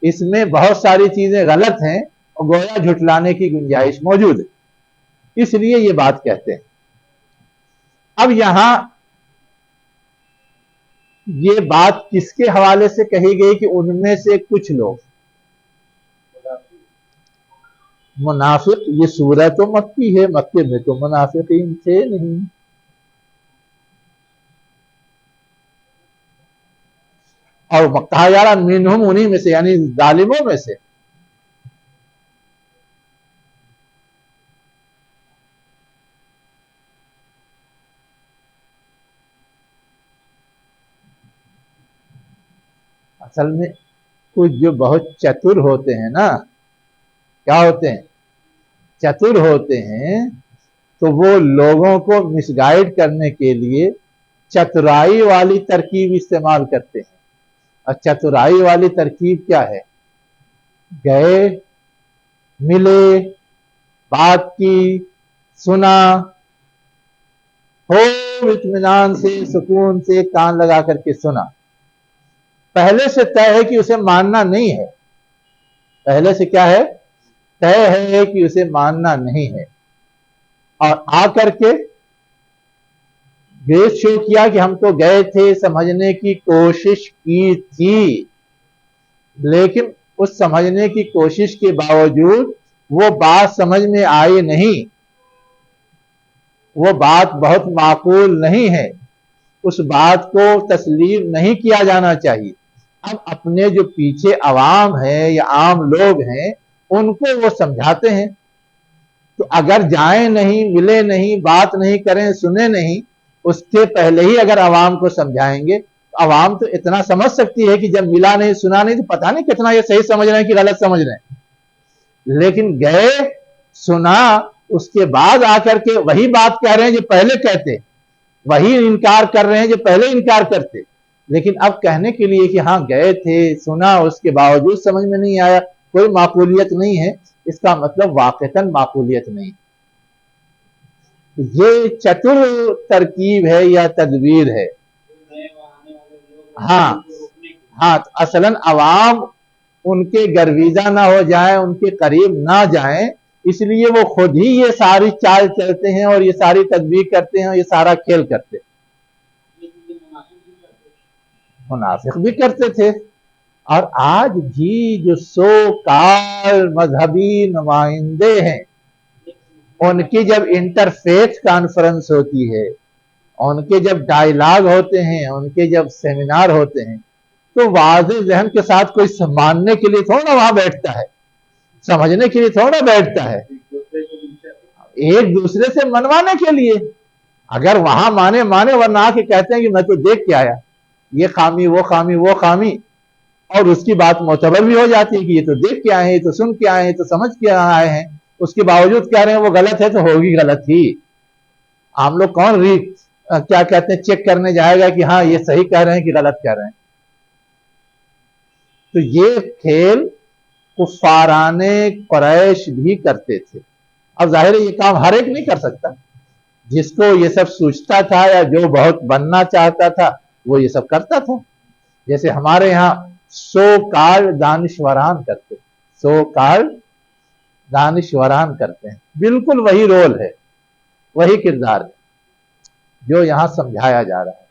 اس میں بہت ساری چیزیں غلط ہیں اور گویا جھٹلانے کی گنجائش موجود ہے، اس لیے یہ بات کہتے ہیں. اب یہاں یہ بات کس کے حوالے سے کہی گئی کہ ان میں سے کچھ لوگ منافق، یہ سورہ تو مکی ہے، مکے میں تو منافقین تھے نہیں. اور کہا جا رہا منہم انہی میں سے یعنی ظالموں میں سے. اصل میں کچھ جو بہت چتر ہوتے ہیں نا، کیا ہوتے ہیں؟ چتر ہوتے ہیں، تو وہ لوگوں کو مس گائیڈ کرنے کے لیے چترائی والی ترکیب استعمال کرتے ہیں. اور چترائی والی ترکیب کیا ہے؟ گئے، ملے، بات کی، سنا، خوب اطمینان سے سکون سے کان لگا کر کے سنا. پہلے سے طے ہے کہ اسے ماننا نہیں ہے. پہلے سے کیا ہے؟ طے ہے کہ اسے ماننا نہیں ہے. اور آ کر کے یہ شو کیا کہ ہم تو گئے تھے، سمجھنے کی کوشش کی تھی، لیکن اس سمجھنے کی کوشش کے باوجود وہ بات سمجھ میں آئی نہیں، وہ بات بہت معقول نہیں ہے، اس بات کو تسلیم نہیں کیا جانا چاہیے. اب اپنے جو پیچھے عوام ہیں یا عام لوگ ہیں ان کو وہ سمجھاتے ہیں. تو اگر جائیں نہیں، ملے نہیں، بات نہیں کریں، سنے نہیں، اس کے پہلے ہی اگر عوام کو سمجھائیں گے تو عوام تو اتنا سمجھ سکتی ہے کہ جب ملا نہیں، سنا نہیں، تو پتہ نہیں کتنا یہ صحیح سمجھ رہے ہیں کہ غلط سمجھ رہے ہیں. لیکن گئے، سنا، اس کے بعد آ کر کے وہی بات کہہ رہے ہیں جو پہلے کہتے، وہی انکار کر رہے ہیں جو پہلے انکار کرتے. لیکن اب کہنے کے لیے کہ ہاں گئے تھے، سنا، اس کے باوجود سمجھ میں نہیں آیا، کوئی معقولیت نہیں ہے، اس کا مطلب واقعتاً معقولیت نہیں. یہ چتر ترکیب ہے یا تدبیر ہے. ہاں ہاں، اصلاً عوام ان کے گرویزہ نہ ہو جائیں، ان کے قریب نہ جائیں، اس لیے وہ خود ہی یہ ساری چال چلتے ہیں اور یہ ساری تدبیر کرتے ہیں اور یہ سارا کھیل کرتے ہیں. منافق بھی کرتے تھے. اور آج بھی جو سو کال مذہبی نمائندے ہیں، ان کی جب انٹرفیتھ کانفرنس ہوتی ہے، ان کے جب ڈائیلاگ ہوتے ہیں، ان کے جب سیمینار ہوتے ہیں، تو واضح ذہن کے ساتھ کوئی ماننے کے لیے تھوڑا وہاں بیٹھتا ہے، سمجھنے کے لیے تھوڑا بیٹھتا ہے، ایک دوسرے سے منوانے کے لیے. اگر وہاں مانے ورنہ آ کے کہتے ہیں کہ میں تو دیکھ کے آیا، یہ خامی، وہ خامی، وہ خامی، اور اس کی بات معتبر بھی ہو جاتی ہے کہ یہ تو دیکھ کے آئے ہیں، یہ تو سن کے آئے ہیں، یہ تو سمجھ کے آئے ہیں، اس کے باوجود کہہ رہے ہیں وہ غلط ہے، تو ہوگی غلط ہی. ہم لوگ کون کیا کہتے ہیں چیک کرنے جائے گا کہ ہاں یہ صحیح کہہ رہے ہیں کہ غلط کہہ رہے ہیں. تو یہ کھیل کفاران قریش بھی کرتے تھے. اب ظاہر ہے یہ کام ہر ایک نہیں کر سکتا. جس کو یہ سب سوچتا تھا یا جو بہت بننا چاہتا تھا وہ یہ سب کرتا تھا. جیسے ہمارے یہاں سو کال دانشوران کرتے، سو کال دانشوران کرتے ہیں. بالکل وہی رول ہے، وہی کردار ہے جو یہاں سمجھایا جا رہا ہے.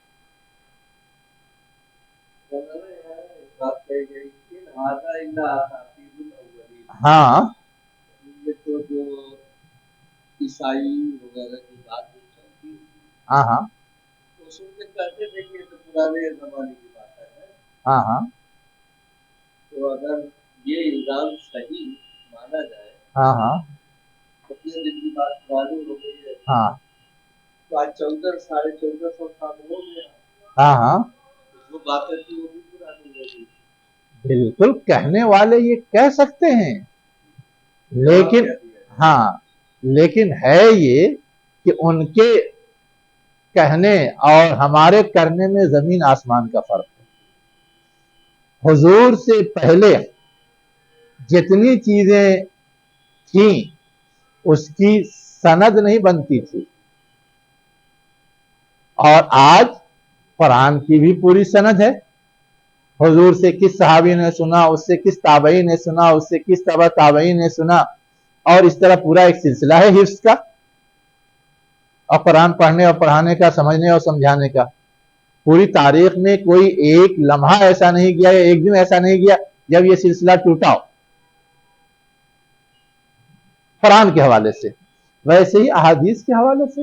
ہاں تو جو عیسائی وغیرہ کی بات چلتی ہے، ہاں ہاں اس میں کہتے تھے کہ تو پرانے زمانے کی بات ہے. ہاں ہاں تو اگر یہ الزام صحیح مانا جائے، ہاں ہاں اتنے دن کی بات پرانی ہو گئی ہے، ہاں تو آج 1400 سال ہو گیا. ہاں ہاں وہ باتیں تھی وہ بھی پرانی ہو گئی. بالکل کہنے والے یہ کہہ سکتے ہیں، لیکن ہاں لیکن ہے یہ کہ ان کے کہنے اور ہمارے کرنے میں زمین آسمان کا فرق ہے. حضور سے پہلے جتنی چیزیں تھیں اس کی سند نہیں بنتی تھی، اور آج قرآن کی بھی پوری سند ہے. حضور سے کس صحابی نے سنا، اس سے کس تابعی نے سنا، اس سے کس تبع تابعی نے سنا، اور اس طرح پورا ایک سلسلہ ہے حفظ کا اور قرآن پڑھنے اور پڑھانے کا، سمجھنے اور سمجھانے کا. پوری تاریخ میں کوئی ایک لمحہ ایسا نہیں گیا یا ایک دن ایسا نہیں گیا جب یہ سلسلہ ٹوٹا ہو قرآن کے حوالے سے. ویسے ہی احادیث کے حوالے سے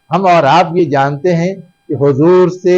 ہم اور آپ یہ جانتے ہیں کہ حضور سے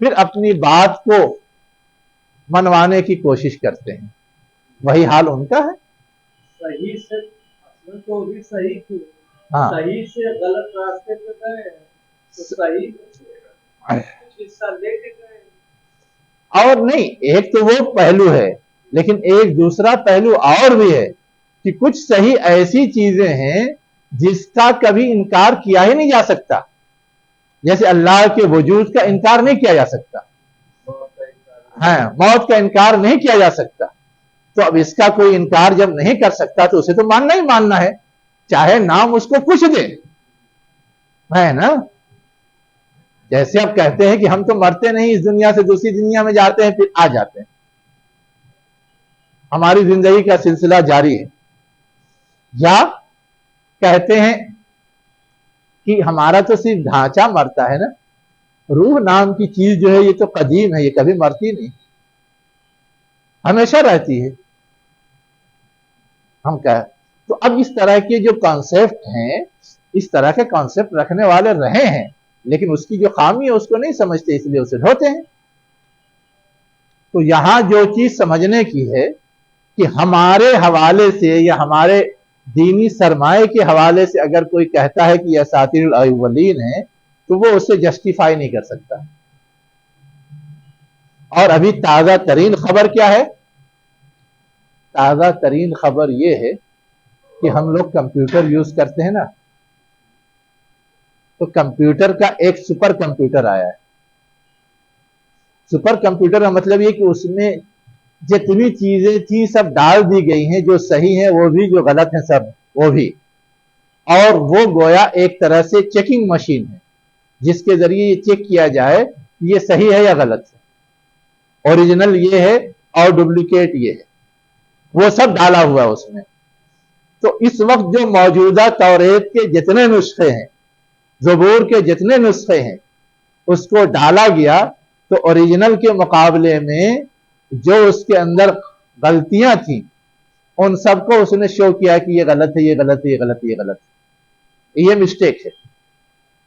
پھر اپنی بات کو منوانے کی کوشش کرتے ہیں. وہی حال ان کا ہے. صحیح سے اصل تو بھی صحیح تھی. ہاں صحیح سے غلط راستے پہ گئے ہیں تو صحیح حصہ لے کے گئے. اور نہیں، ایک تو وہ پہلو ہے، لیکن ایک دوسرا پہلو اور بھی ہے کہ کچھ صحیح ایسی چیزیں ہیں جس کا کبھی انکار کیا ہی نہیں جا سکتا. جیسے اللہ کے وجود کا انکار نہیں کیا جا سکتا. ہاں، موت کا انکار نہیں کیا جا سکتا. تو اب اس کا کوئی انکار جب نہیں کر سکتا تو اسے تو ماننا ہی ماننا ہے، چاہے نام اس کو کچھ دے، ہے نا. جیسے آپ کہتے ہیں کہ ہم تو مرتے نہیں، اس دنیا سے دوسری دنیا میں جاتے ہیں پھر آ جاتے ہیں، ہماری زندگی کا سلسلہ جاری ہے. یا کہتے ہیں کہ ہمارا تو صرف ڈھانچہ مرتا ہے نا، روح نام کی چیز جو ہے یہ تو قدیم ہے، یہ کبھی مرتی نہیں، ہمیشہ رہتی ہے. ہم کہہ تو اب اس طرح کے جو کانسیپٹ ہیں، اس طرح کے کانسیپٹ رکھنے والے رہے ہیں، لیکن اس کی جو خامی ہے اس کو نہیں سمجھتے، اس لیے اسے ڈھوتے ہیں. تو یہاں جو چیز سمجھنے کی ہے کہ ہمارے حوالے سے یا ہمارے دینی سرمایہ کے حوالے سے اگر کوئی کہتا ہے کہ یہ اساطیر الاولین ہے تو وہ اسے جسٹیفائی نہیں کر سکتا. اور ابھی تازہ ترین خبر کیا ہے؟ تازہ ترین خبر یہ ہے کہ ہم لوگ کمپیوٹر یوز کرتے ہیں نا، تو کمپیوٹر کا ایک سپر کمپیوٹر آیا ہے. سپر کمپیوٹر کا مطلب یہ کہ اس میں جتنی چیزیں تھی سب ڈال دی گئی ہیں، جو صحیح ہیں وہ بھی، جو غلط ہیں سب وہ بھی. اور وہ گویا ایک طرح سے چیکنگ مشین ہے جس کے ذریعے یہ چیک کیا جائے یہ صحیح ہے یا غلط ہے، اوریجنل یہ ہے اور ڈپلیکیٹ یہ ہے، وہ سب ڈالا ہوا ہے اس میں. تو اس وقت جو موجودہ توریت کے جتنے نسخے ہیں، زبور کے جتنے نسخے ہیں، اس کو ڈالا گیا تو اوریجنل کے مقابلے میں جو اس کے اندر غلطیاں تھیں ان سب کو اس نے شو کیا کہ یہ غلط ہے، یہ غلط ہے، یہ غلط ہے، یہ غلط ہے، یہ مسٹیک ہے،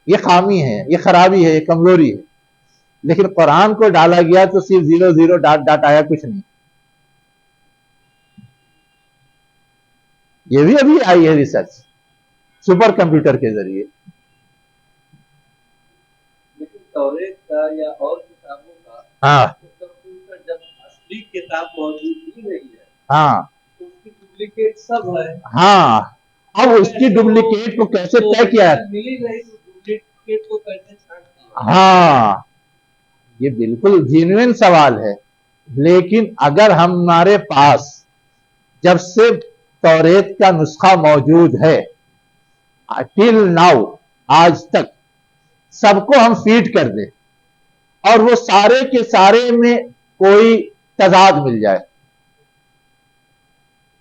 یہ خامی ہے، یہ خرابی ہے، یہ کمزوری ہے. لیکن قرآن کو ڈالا گیا تو صرف 00 ڈاٹ ڈاٹ آیا، کچھ نہیں. یہ بھی ابھی آئی ہے ریسرچ سپر کمپیوٹر کے ذریعے. لیکن توریت کا یا اور کتابوں کا ہاں کمپیوٹر جب اصلی کتاب موجود ہی نہیں ہے ہاں تو اس کی ڈپلیکیٹ سب ہے. ہاں، اب اس کی ڈپلیکیٹ کو کیسے طے کیا ہے؟ ملی نہیں تو ڈپلیکیٹ کو کیسے چھانٹ دیا؟ ہاں، یہ بالکل جینوین سوال ہے. لیکن اگر ہمارے پاس جب سے توریت کا نسخہ موجود ہے ٹل ناؤ، آج تک سب کو ہم فیڈ کر دیں اور وہ سارے کے سارے میں کوئی تضاد مل جائے،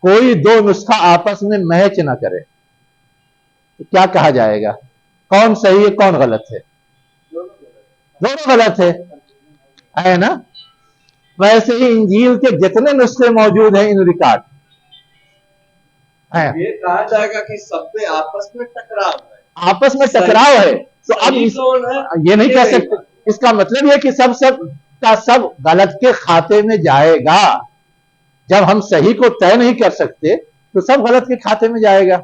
کوئی دو نسخہ آپس میں میچ نہ کرے، تو کیا کہا جائے گا؟ کون صحیح ہے کون غلط ہے؟ دونوں غلط ہے نا. ویسے ہی انجیل کے جتنے نسخے موجود ہیں ان ریکارڈ ہیں، یہ کہا جائے گا کہ سب میں آپس میں ٹکراؤ ہے، آپس میں ٹکراؤ ہے. تو اب یہ نہیں کہہ سکتے. اس کا مطلب یہ کہ سب کا سب غلط کے کھاتے میں جائے گا. جب ہم صحیح کو طے نہیں کر سکتے تو سب غلط کے کھاتے میں جائے گا.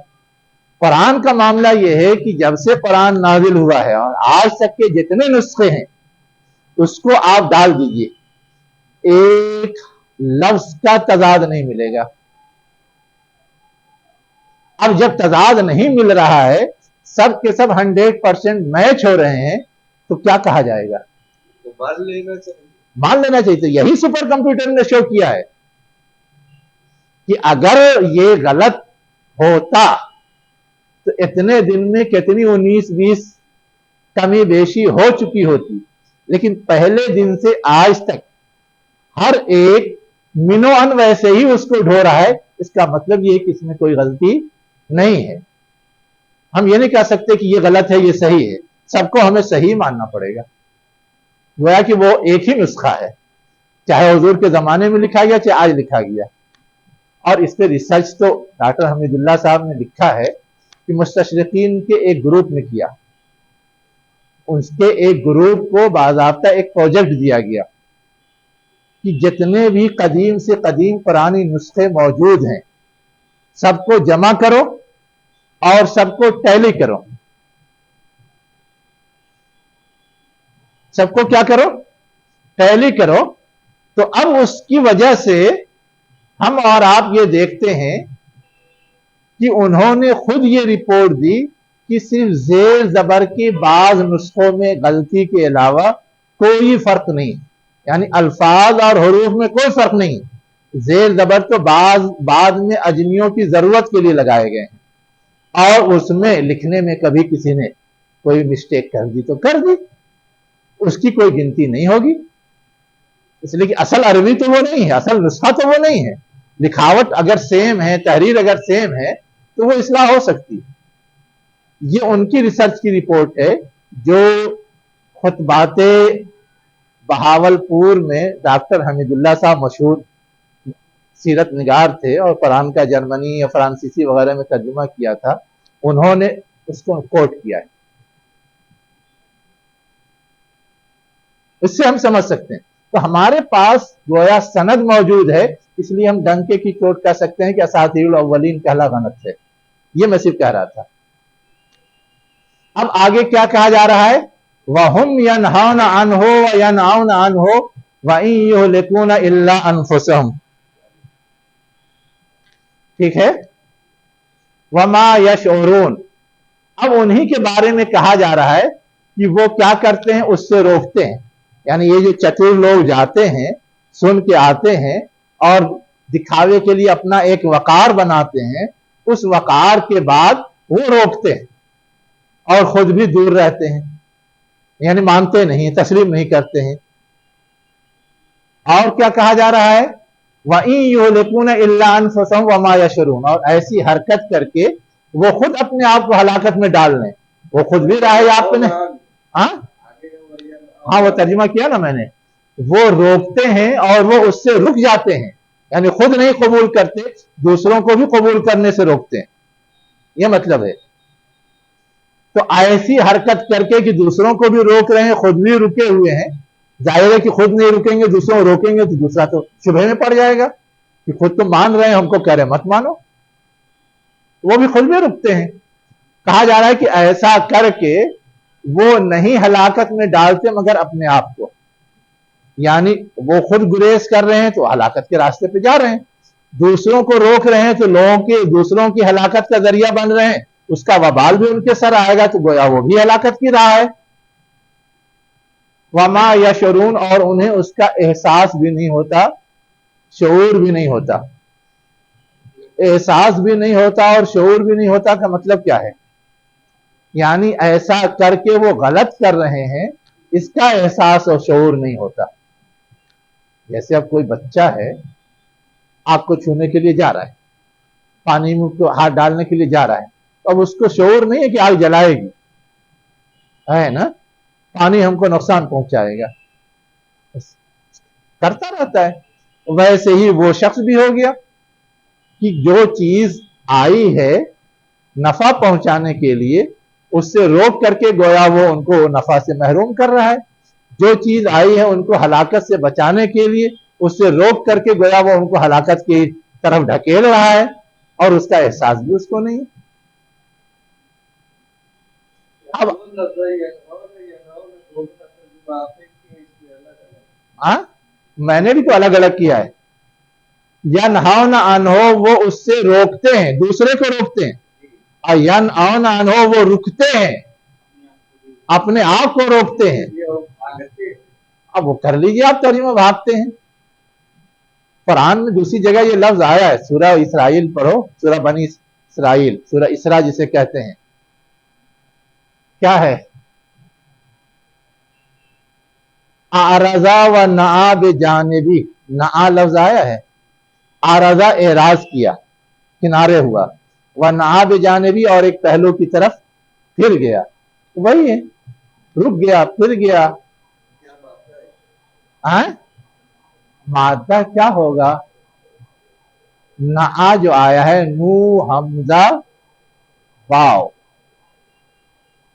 قرآن کا معاملہ یہ ہے کہ جب سے قرآن نازل ہوا ہے اور آج تک کے جتنے نسخے ہیں اس کو آپ ڈال دیجئے، ایک لفظ کا تضاد نہیں ملے گا. اب جب تضاد نہیں مل رہا ہے، سب کے سب 100% میچ ہو رہے ہیں، تو کیا کہا جائے گا؟ تو مان لینا چاہیے. مان لینا چاہیے. یہی سپر کمپیوٹر نے شو کیا ہے کہ اگر یہ غلط ہوتا تو اتنے دن میں کتنی 19-20 کمی بیشی ہو چکی ہوتی، لیکن پہلے دن سے آج تک ہر ایک منو ان ویسے ہی اس کو ڈھو رہا ہے. اس کا مطلب یہ کہ اس میں کوئی غلطی نہیں ہے. ہم یہ نہیں کہہ سکتے کہ یہ غلط ہے یہ صحیح ہے، سب کو ہمیں صحیح ماننا پڑے گا. گویا کہ وہ ایک ہی نسخہ ہے، چاہے حضور کے زمانے میں لکھا گیا چاہے آج لکھا گیا. اور اس پہ ریسرچ تو ڈاکٹر حمید اللہ صاحب نے لکھا ہے کہ مستشرقین کے ایک گروپ نے کیا. اس کے ایک گروپ کو باضابطہ ایک پروجیکٹ دیا گیا کہ جتنے بھی قدیم سے قدیم پرانی نسخے موجود ہیں سب کو جمع کرو اور سب کو ٹیلی کرو. سب کو کیا کرو؟ ٹیلی کرو. تو اب اس کی وجہ سے ہم اور آپ یہ دیکھتے ہیں کہ انہوں نے خود یہ رپورٹ دی کہ صرف زیر زبر کے بعض نسخوں میں غلطی کے علاوہ کوئی فرق نہیں، یعنی الفاظ اور حروف میں کوئی فرق نہیں. زیر زبر تو بعض میں اجمیوں کی ضرورت کے لیے لگائے گئے ہیں اور اس میں لکھنے میں کبھی کسی نے کوئی مسٹیک کر دی تو کر دی، اس کی کوئی گنتی نہیں ہوگی. اس لیے کہ اصل عربی تو وہ نہیں ہے، اصل نسخہ تو وہ نہیں ہے. لکھاوٹ اگر سیم ہے، تحریر اگر سیم ہے تو وہ اصلاح ہو سکتی ہے. یہ ان کی ریسرچ کی رپورٹ ہے جو خطبات بہاولپور میں ڈاکٹر حمید اللہ صاحب مشہور سیرت نگار تھے اور قرآن کا جرمنی یا فرانسیسی وغیرہ میں ترجمہ کیا تھا، انہوں نے اس کو کوٹ کیا ہے. اس سے ہم سمجھ سکتے ہیں. تو ہمارے پاس گویا سند موجود ہے، اس لیے ہم ڈنکے کی چوٹ کہہ سکتے ہیں کہ اساطیر الاولین کہلا غلط ہے. یہ میں صرف کہہ رہا تھا. اب آگے کیا کہا جا رہا ہے؟ وَهُمْ يَنْهَوْنَ عَنْهُ وَيَنْأَوْنَ عَنْهُ وَإِنْ يُهْلِكُونَ إِلَّا أَنفُسَهُمْ. ٹھیک ہے؟ وَمَا يَشْعُرُونَ. اب انہی کے بارے میں کہا جا رہا ہے کہ وہ کیا کرتے ہیں، اس سے روکتے ہیں. یعنی یہ جو چتور لوگ جاتے ہیں، سن کے آتے ہیں اور دکھاوے کے لیے اپنا ایک وقار بناتے ہیں، اس وقار کے بعد وہ روکتے ہیں اور خود بھی دور رہتے ہیں، یعنی مانتے نہیں، تسلیم نہیں کرتے ہیں. اور کیا کہا جا رہا ہے؟ وَإِن يُهْلِكُونَ إِلَّا أَنفُسَهُمْ وَمَا يَشْعُرُونَ. اور ایسی حرکت کر کے وہ خود اپنے آپ کو ہلاکت میں ڈال لیں. وہ خود بھی راہ یافتہ نہیں. ہاں وہ ترجمہ کیا نا میں نے. وہ روکتے ہیں اور وہ اس سے رک جاتے ہیں، یعنی خود نہیں قبول کرتے، دوسروں کو بھی قبول کرنے سے روکتے ہیں. یہ مطلب ہے. تو ایسی حرکت کر کے کہ دوسروں کو بھی روک رہے ہیں، خود بھی رکے ہوئے ہیں. ظاہر ہے کہ خود نہیں رکیں گے، دوسروں کو روکیں گے تو دوسرا تو شبہ میں پڑ جائے گا کہ خود تو مان رہے ہیں، ہم کو کہہ رہے ہیں مت مانو. وہ بھی خود بھی رکتے ہیں. کہا جا رہا ہے کہ ایسا کر کے وہ نہیں ہلاکت میں ڈالتے مگر اپنے آپ کو. یعنی وہ خود گریز کر رہے ہیں تو ہلاکت کے راستے پہ جا رہے ہیں، دوسروں کو روک رہے ہیں تو دوسروں کی ہلاکت کا ذریعہ بن رہے ہیں. اس کا وبال بھی ان کے سر آئے گا تو گویا وہ بھی ہلاکت کی راہ ہے. وما یشعرون. اور انہیں اس کا احساس بھی نہیں ہوتا، شعور بھی نہیں ہوتا. احساس بھی نہیں ہوتا اور شعور بھی نہیں ہوتا کا مطلب کیا ہے؟ یعنی ایسا کر کے وہ غلط کر رہے ہیں، اس کا احساس اور شعور نہیں ہوتا. جیسے اب کوئی بچہ ہے، آگ کو چھونے کے لیے جا رہا ہے، پانی میں کو ہاتھ ڈالنے کے لیے جا رہا ہے، اب اس کو شعور نہیں ہے کہ آگ جلائے گی، ہے نا، پانی ہم کو نقصان پہنچائے گا، کرتا رہتا ہے. ویسے ہی وہ شخص بھی ہو گیا کہ جو چیز آئی ہے نفع پہنچانے کے لیے، اس سے روک کر کے گویا وہ ان کو نفع سے محروم کر رہا ہے. جو چیز آئی ہے ان کو ہلاکت سے بچانے کے لیے، اس سے روک کر کے گویا وہ ان کو ہلاکت کی طرف ڈھکیل رہا ہے اور اس کا احساس بھی اس کو نہیں. اب میں نے بھی تو الگ الگ کیا ہے. یا نہاؤ نہ عنہ وہ اس سے روکتے ہیں، دوسرے کو روکتے ہیں، اور ینأون عنہ وہ رکتے ہیں، اپنے آپ کو روکتے ہیں. اب وہ کر لیجیے آپ ترجمہ، بھاگتے ہیں. قرآن میں دوسری جگہ یہ لفظ آیا ہے، سورہ اسرائیل پڑھو، سورہ بنی اسرائیل، سورہ اسراء جسے کہتے ہیں. کیا ہے؟ اعرضا و نعا بجانبی. نعا لفظ آیا ہے، اعرضا اعراض کیا، کنارے ہوا، و نعا بجانبی اور ایک پہلو کی طرف پھر گیا. وہی ہے، رک گیا پھر گیا. مادہ کیا ہوگا؟ نعا جو آیا ہے، نو حمزہ واو،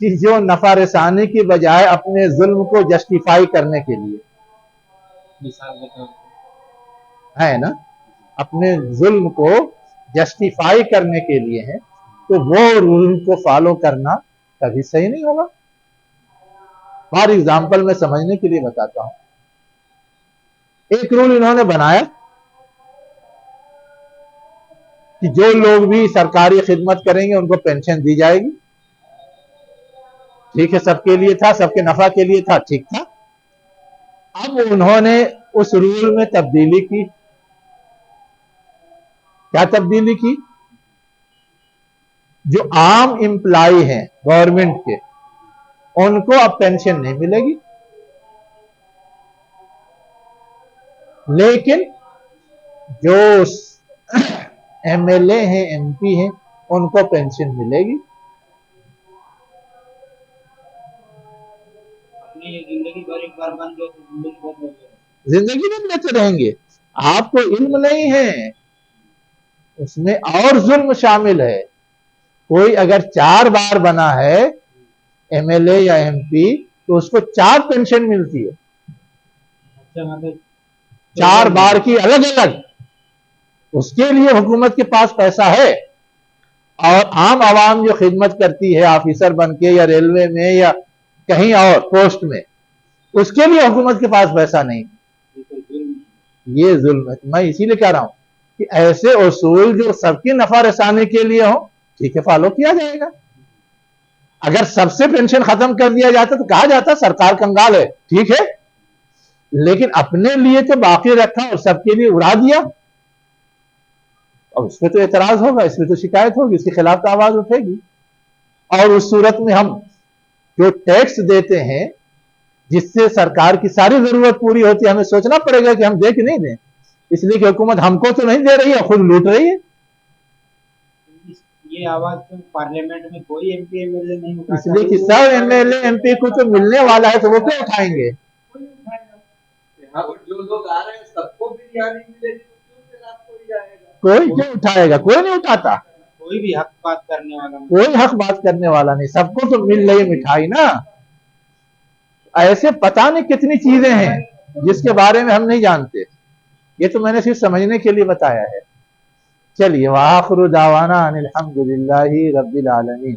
کہ جو نفع رسانی کی بجائے اپنے ظلم کو جسٹیفائی کرنے کے لیے ہے نا، اپنے ظلم کو جسٹیفائی کرنے کے لیے ہے، تو وہ رول کو فالو کرنا کبھی صحیح نہیں ہوگا۔ فار ایگزامپل میں سمجھنے کے لیے بتاتا ہوں، ایک رول انہوں نے بنایا کہ جو لوگ بھی سرکاری خدمت کریں گے ان کو پینشن دی جائے گی، ٹھیک ہے، سب کے لیے تھا، سب کے نفع کے لیے تھا، ٹھیک تھا۔ اب انہوں نے اس رول میں تبدیلی کی۔ کیا تبدیلی کی؟ جو عام امپلائی ہیں گورنمنٹ کے، ان کو اب پینشن نہیں ملے گی، لیکن جو ایم ایل اے ہیں، ایم پی ہیں، ان کو پینشن ملے گی۔ زندگی بھر ایک بار بن گئے تو زندگی میں لیتے رہیں گے۔ آپ کو علم نہیں ہے، اس میں اور ظلم شامل ہے۔ کوئی اگر 4 بار بنا ہے ایم ایل اے یا ایم پی تو اس کو 4 پینشن ملتی ہے، 4 بار کی الگ الگ۔ اس کے لیے حکومت کے پاس پیسہ ہے، اور عام عوام جو خدمت کرتی ہے آفیسر بن کے یا ریلوے میں یا کہیں اور پوسٹ میں، اس کے لیے حکومت کے پاس پیسہ نہیں۔ یہ ظلم ہے۔ میں اسی لیے کہہ رہا ہوں کہ ایسے اصول جو سب کی نفع رسانے کے لیے ہوں، ٹھیک ہے، فالو کیا جائے گا۔ اگر سب سے پینشن ختم کر دیا جاتا تو کہا جاتا سرکار کنگال ہے، ٹھیک ہے، لیکن اپنے لیے تو باقی رکھا اور سب کے لیے اڑا دیا، اب اس پہ تو اعتراض ہوگا، اس پہ تو شکایت ہوگی، اس کے خلاف تو آواز اٹھے گی۔ اور اس صورت میں ہم جو ٹیکس دیتے ہیں جس سے سرکار کی ساری ضرورت پوری ہوتی ہے، ہمیں سوچنا پڑے گا کہ ہم دے کہ نہیں دیں، اس لیے کہ حکومت ہم کو تو نہیں دے رہی ہے، خود لوٹ رہی ہے۔ یہ آواز تو پارلیمنٹ میں کوئی ایم پی ایم ایل اے نہیں اٹھاتا، اس لیے کہ سب ایم ایل اے ایم پی کو تو ملنے والا ہے تو وہ کیوں اٹھائیں گے؟ جو لوگ آ رہے ہیں سب کو بریانی ملے گی تو کیوں پھر آپ کو ہی آئے گا؟ کوئی کیوں اٹھائے گا؟ کوئی نہیں اٹھاتا، کوئی بھی حق بات کرنے والا نہیں، کوئی حق بات کرنے والا نہیں، سب کو تو مل رہی مٹھائی نا۔ ایسے پتہ نہیں کتنی چیزیں ہیں جس کے بارے میں ہم نہیں جانتے، یہ تو میں نے صرف سمجھنے کے لیے بتایا ہے۔ چلیے، وآخر دعوانا ان الحمد للہ رب العالمین۔